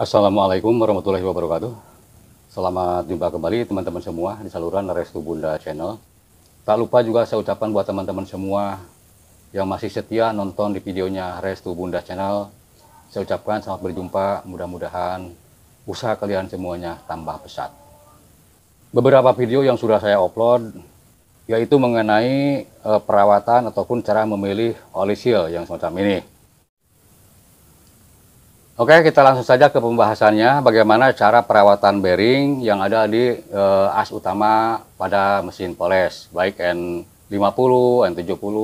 Assalamualaikum warahmatullahi wabarakatuh. Selamat jumpa kembali teman-teman semua di saluran Restu Bunda Channel. Tak lupa juga saya ucapkan buat teman-teman semua yang masih setia nonton di videonya Restu Bunda Channel. Saya ucapkan selamat berjumpa, mudah-mudahan usaha kalian semuanya tambah pesat. Beberapa video yang sudah saya upload yaitu mengenai perawatan ataupun cara memilih oli seal yang semacam ini. Oke, kita langsung saja ke pembahasannya bagaimana cara perawatan bearing yang ada di as utama pada mesin poles, baik N50, N70,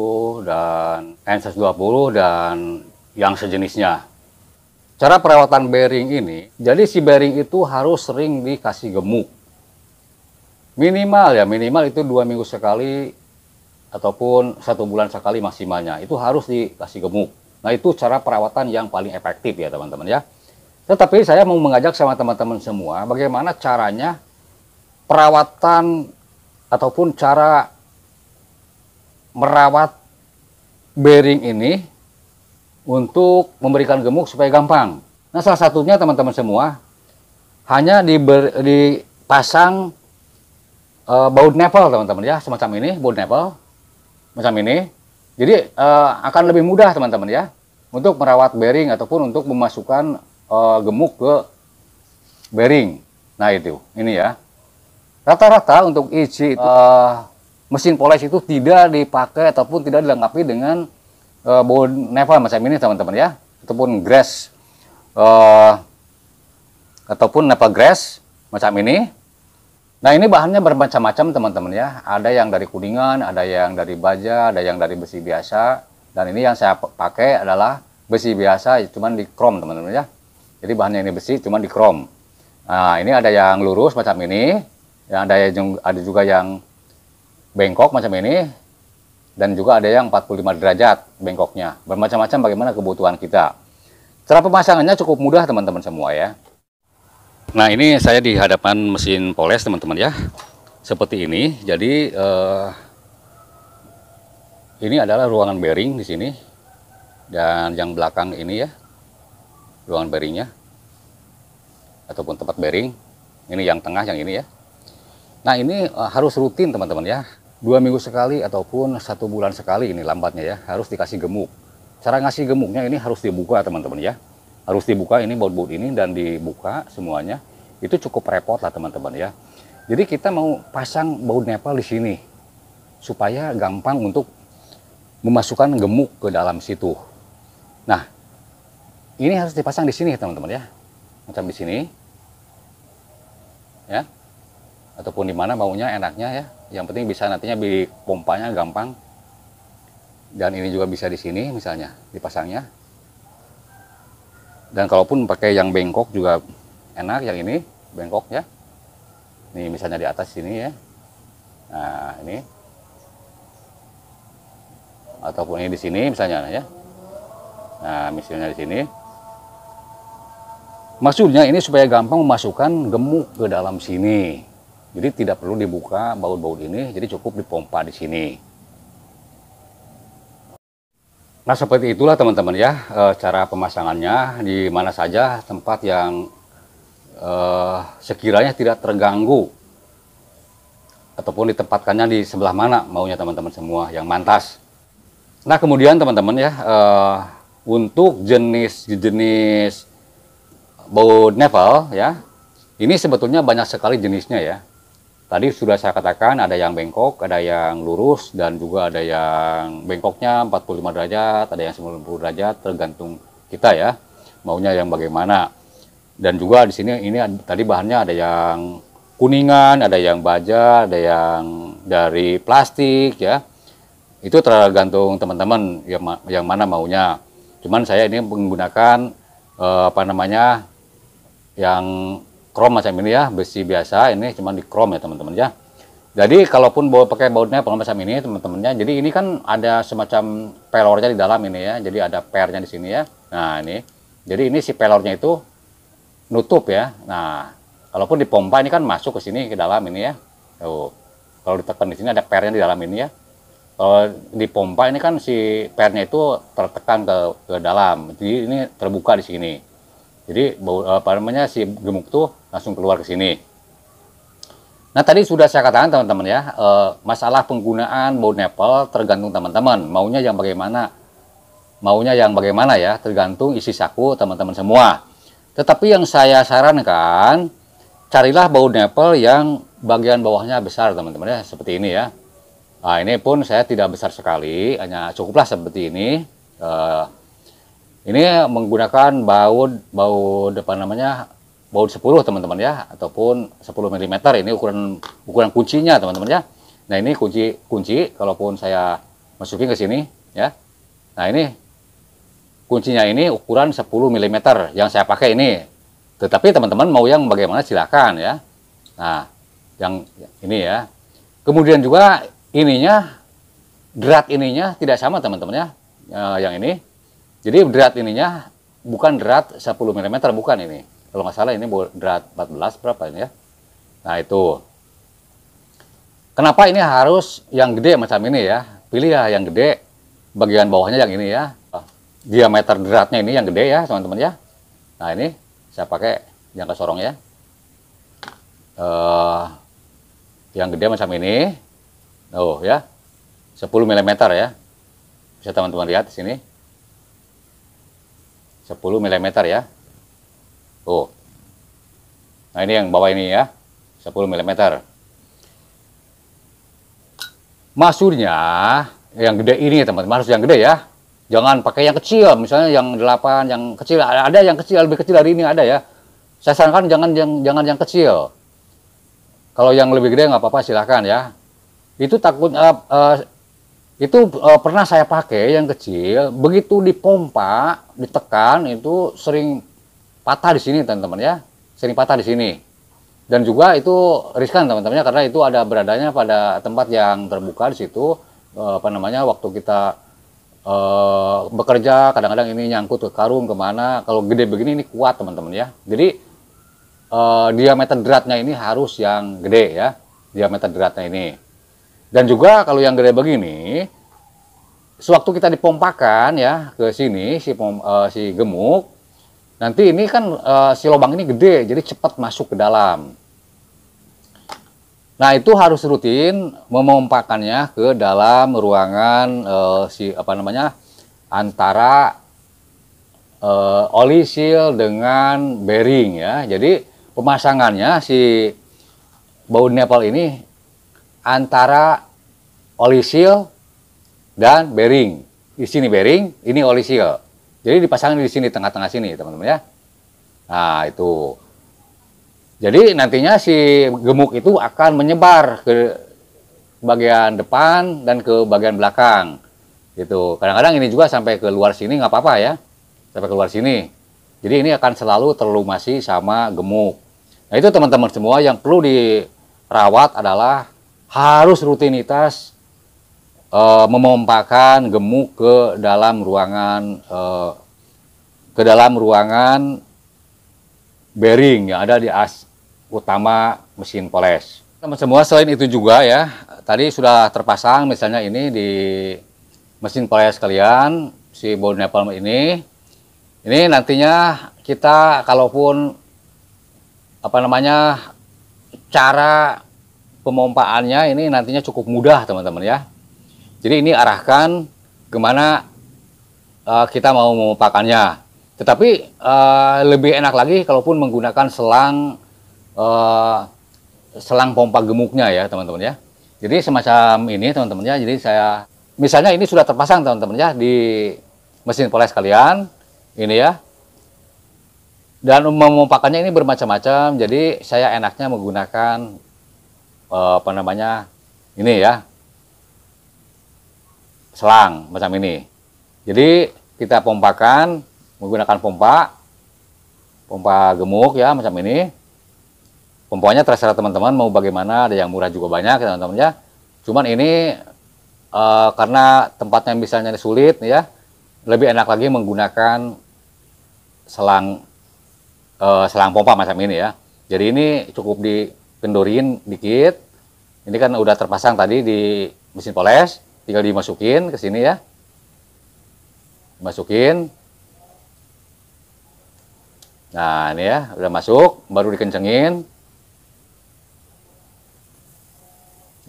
dan N120 dan yang sejenisnya. Cara perawatan bearing ini, jadi si bearing itu harus sering dikasih gemuk. Minimal itu 2 minggu sekali ataupun 1 bulan sekali maksimalnya. Itu harus dikasih gemuk. Nah, itu cara perawatan yang paling efektif ya teman-teman ya. Tetapi saya mau mengajak sama teman-teman semua bagaimana caranya perawatan ataupun cara merawat bearing ini untuk memberikan gemuk supaya gampang. Nah, salah satunya teman-teman semua hanya dipasang baut nipple teman-teman ya, semacam ini, baut nipple macam ini. Jadi akan lebih mudah teman-teman ya untuk merawat bearing ataupun untuk memasukkan gemuk ke bearing. Nah itu, ini ya. Rata-rata untuk isi mesin poles itu tidak dipakai ataupun tidak dilengkapi dengan baut nipple macam ini teman-teman ya, ataupun grass ataupun nipple grass macam ini. Nah, ini bahannya bermacam-macam teman-teman ya. Ada yang dari kuningan, ada yang dari baja, ada yang dari besi biasa. Dan ini yang saya pakai adalah besi biasa, cuman di chrome teman-teman ya. Jadi bahannya ini besi, cuman di chrome. Nah, ini ada yang lurus macam ini, yang ada juga yang bengkok macam ini, dan juga ada yang 45 derajat bengkoknya. Bermacam-macam bagaimana kebutuhan kita. Cara pemasangannya cukup mudah teman-teman semua ya. Nah, ini saya di hadapan mesin poles teman-teman ya, seperti ini. Jadi ini adalah ruangan bearing di sini, dan yang belakang ini ya ruangan bearingnya ataupun tempat bearing. Ini yang tengah yang ini ya. Nah, ini harus rutin teman-teman ya, 2 minggu sekali ataupun 1 bulan sekali ini lambatnya ya, harus dikasih gemuk. Cara ngasih gemuknya ini harus dibuka teman-teman ya. Harus dibuka ini baut-baut ini dan dibuka semuanya. Itu cukup repot lah teman-teman ya. Jadi kita mau pasang baut nipple di sini supaya gampang untuk memasukkan gemuk ke dalam situ. Nah, ini harus dipasang di sini teman-teman ya. Macam di sini. Ya. Ataupun di mana maunya enaknya ya. Yang penting bisa nantinya di pompanya gampang. Dan ini juga bisa di sini misalnya dipasangnya. Dan kalaupun pakai yang bengkok juga enak, yang ini bengkok ya. Ini misalnya di atas sini ya. Nah, ini. Ataupun ini di sini misalnya ya. Nah, misalnya di sini. Maksudnya ini supaya gampang memasukkan gemuk ke dalam sini. Jadi tidak perlu dibuka baut-baut ini, jadi cukup dipompa di sini. Nah, seperti itulah teman-teman ya cara pemasangannya, di mana saja tempat yang sekiranya tidak terganggu ataupun ditempatkannya di sebelah mana maunya teman-teman semua yang mantas. Nah, kemudian teman-teman ya untuk jenis baut nipple ya, ini sebetulnya banyak sekali jenisnya ya. Tadi sudah saya katakan ada yang bengkok, ada yang lurus, dan juga ada yang bengkoknya 45 derajat, ada yang 90 derajat, tergantung kita ya, maunya yang bagaimana. Dan juga di sini ini tadi bahannya ada yang kuningan, ada yang baja, ada yang dari plastik ya. Itu tergantung teman-teman yang mana maunya. Cuman saya ini menggunakan yang chrome macam ini ya, besi biasa, ini cuma di chrome ya teman-teman ya. Jadi kalaupun pakai bautnya macam ini teman-temannya, jadi ini kan ada semacam pelornya di dalam ini ya, jadi ada pernya di sini ya. Nah, ini jadi ini si pelornya itu nutup ya. Nah, kalaupun dipompa ini kan masuk ke sini ke dalam ini ya. Tuh, kalau ditekan di sini ada pernya di dalam ini ya. Kalau dipompa ini kan si pernya itu tertekan ke dalam, jadi ini terbuka di sini. Jadi si gemuk tuh langsung keluar ke sini. Nah, tadi sudah saya katakan teman-teman ya, masalah penggunaan baut nipple tergantung teman-teman maunya yang bagaimana. Maunya yang bagaimana ya, tergantung isi saku teman-teman semua. Tetapi yang saya sarankan, carilah baut nipple yang bagian bawahnya besar teman-teman ya, seperti ini ya. Nah, ini pun saya tidak besar sekali, hanya cukuplah seperti ini. Ini menggunakan baut baut 10 teman-teman ya, ataupun 10 mm. Ini ukuran kuncinya teman-teman ya. Nah, ini kunci kalaupun saya masukin ke sini ya. Nah, ini kuncinya ini ukuran 10 mm yang saya pakai ini. Tetapi teman-teman mau yang bagaimana silakan ya. Nah, yang ini ya. Kemudian juga ininya, drat ininya tidak sama teman-teman ya. Yang ini. Jadi drat ininya bukan drat 10 mm, bukan ini. Kalau nggak salah ini drat 14 berapa ini ya. Nah, itu. Kenapa ini harus yang gede macam ini ya? Pilih ya yang gede. Bagian bawahnya yang ini ya. Diameter dratnya ini yang gede ya teman-teman ya. Nah, ini saya pakai yang kesorong ya. Yang gede macam ini. Oh ya. 10 mm ya. Bisa teman-teman lihat di sini. 10 mm ya. Tuh. Nah, ini yang bawah ini ya. 10 mm. Maksudnya yang gede ini teman-teman, harus yang gede ya. Jangan pakai yang kecil, misalnya yang 8, yang kecil. Ada yang kecil, lebih kecil dari ini ada ya. Saya sarankan jangan yang kecil. Kalau yang lebih gede nggak apa-apa, silahkan ya. Itu takut pernah saya pakai yang kecil, begitu dipompa, ditekan itu sering patah di sini teman-teman ya, sering patah di sini. Dan juga itu riskan teman-teman ya, karena itu ada beradanya pada tempat yang terbuka di situ. Waktu kita bekerja, kadang-kadang ini nyangkut ke karung kemana. Kalau gede begini ini kuat teman-teman ya. Jadi diameter dratnya ini harus yang gede ya, diameter dratnya ini. Dan juga kalau yang gede begini, sewaktu kita dipompakan ya ke sini si gemuk, nanti ini kan si lubang ini gede, jadi cepat masuk ke dalam. Nah, itu harus rutin memompakannya ke dalam ruangan antara oli seal dengan bearing ya. Jadi pemasangannya si baut nipple ini antara oli seal dan bearing. Di sini bearing, ini oli seal. Jadi dipasangin di sini tengah-tengah sini, teman-teman ya. Nah, itu. Jadi nantinya si gemuk itu akan menyebar ke bagian depan dan ke bagian belakang. Gitu. Kadang-kadang ini juga sampai ke luar sini nggak apa-apa ya. Sampai ke luar sini. Jadi ini akan selalu terlumasi sama gemuk. Nah, itu teman-teman semua yang perlu dirawat adalah harus rutinitas memompakan gemuk ke dalam ruangan bearing yang ada di as utama mesin poles. Teman semua, selain itu juga ya, tadi sudah terpasang misalnya ini di mesin poles kalian, si baut nipple ini nantinya kita kalaupun cara pemompaannya ini nantinya cukup mudah teman-teman ya. Jadi ini arahkan kemana kita mau memompakannya. Tetapi lebih enak lagi kalaupun menggunakan selang pompa gemuknya ya teman-teman ya. Jadi semacam ini teman-teman ya. Jadi misalnya ini sudah terpasang teman-teman ya di mesin poles kalian ini ya. Dan memompakannya ini bermacam-macam. Jadi saya enaknya menggunakan ini ya, selang macam ini. Jadi kita pompakan menggunakan pompa gemuk ya macam ini. Pompanya terserah teman-teman mau bagaimana, ada yang murah juga banyak teman-teman ya. Cuman ini karena tempatnya misalnya sulit ya, lebih enak lagi menggunakan selang pompa macam ini ya. Jadi ini cukup dikendorin dikit. Ini kan udah terpasang tadi di mesin poles, tinggal dimasukin ke sini ya. Masukin. Nah, ini ya, udah masuk, baru dikencengin.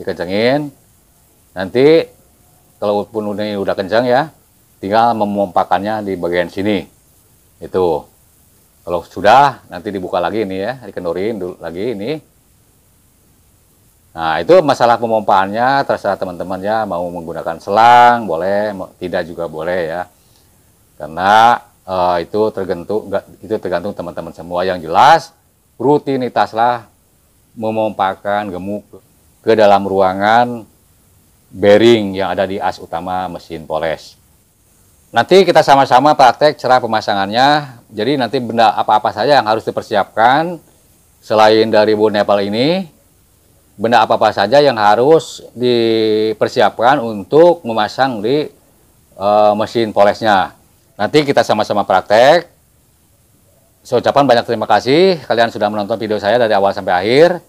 Dikencengin. Nanti kalau pun ini udah kencang ya, tinggal memompakannya di bagian sini. Itu. Kalau sudah, nanti dibuka lagi ini ya, dikendorin dulu lagi ini. Nah, itu masalah pemompaannya terserah teman-teman ya, mau menggunakan selang boleh, tidak juga boleh ya. Karena itu tergantung teman-teman semua. Yang jelas rutinitaslah memompakan gemuk ke dalam ruangan bearing yang ada di as utama mesin poles. Nanti kita sama-sama praktek cara pemasangannya. Jadi nanti benda apa-apa saja yang harus dipersiapkan selain dari bonepal ini, benda apa-apa saja yang harus dipersiapkan untuk memasang di mesin polesnya. Nanti kita sama-sama praktek. Saya ucapkan banyak terima kasih kalian sudah menonton video saya dari awal sampai akhir.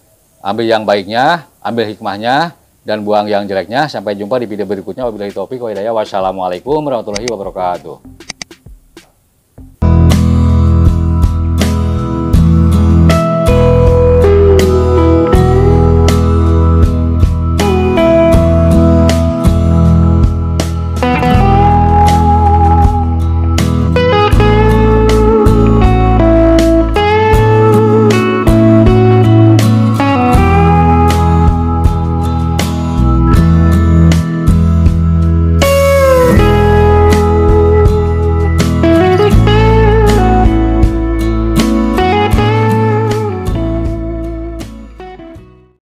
Ambil yang baiknya, ambil hikmahnya, dan buang yang jeleknya. Sampai jumpa di video berikutnya. Wabillahi taufiq wa hidayah. Wassalamualaikum warahmatullahi wabarakatuh.